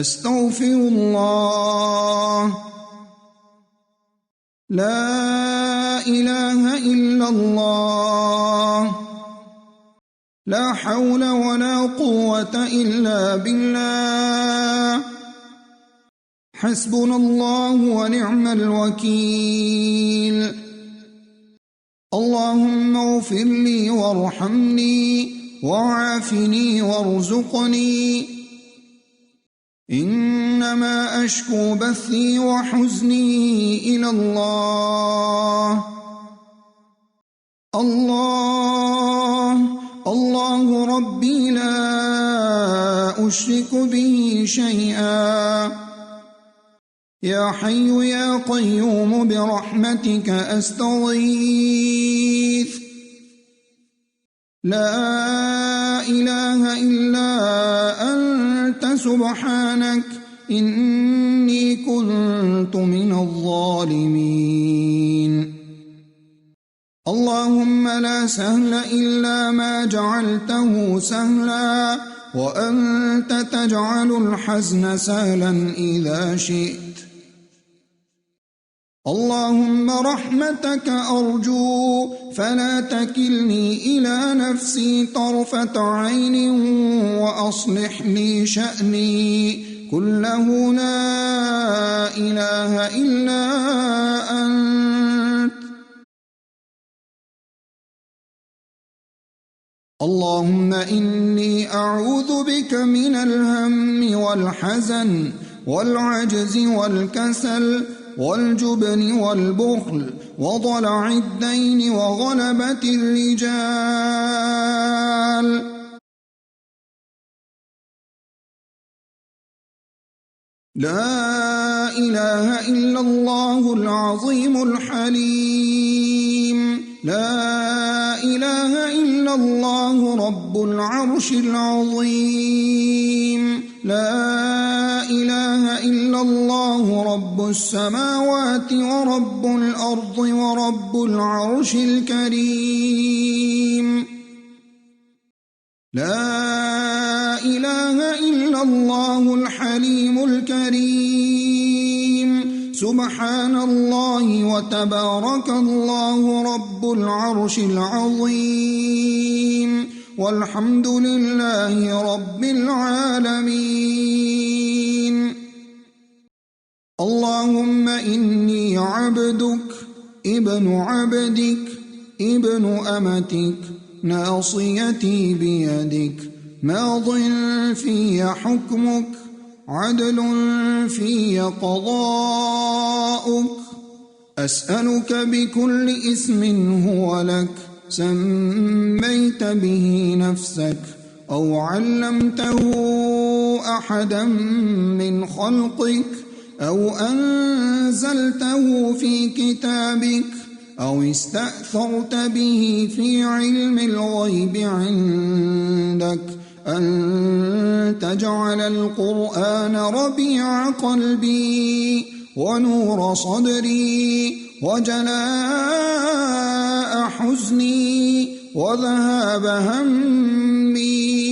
أستغفر الله. لا إله إلا الله. لا حول ولا قوة إلا بالله. حسبنا الله ونعم الوكيل. اللهم اغفر لي وارحمني وعافني وارزقني. إنما أشكو بثي وحزني إلى الله. الله ربي لا أشرك به شيئا. يا حي يا قيوم برحمتك أستغيث. لا إله إلا أنت سبحانك إني كنت من الظالمين. اللهم لا سهل إلا ما جعلته سهلا وأنت تجعل الحزن سهلا إذا شئت. اللهم رحمتك أرجو فلا تكلني إلى نفسي طرفة عين وأصلح لي شأني كله. لا إله إلا أنت. اللهم إني أعوذ بك من الهم والحزن والعجز والكسل والجبن والبخل وضلع الدين وغلبة الرجال. لا إله إلا الله العظيم الحليم. لا إله إلا الله رب العرش العظيم. لا إله إلا الله رب السماوات ورب الأرض ورب العرش الكريم. لا إله إلا الله الحليم الكريم. سبحان الله وتبارك الله رب العرش العظيم. والحمد لله رب العالمين. اللهم إني عبدك ابن عبدك ابن أمتك ناصيتي بيدك ماض في حكمك عدل في قضاؤك. أسألك بكل اسم هو لك سميت به نفسك أو علمته أحدا من خلقك أو أنزلته في كتابك أو استأثرت به في علم الغيب عندك أن تجعل القرآن ربيع قلبي ونور صدري وجلاء حزني وذهاب همي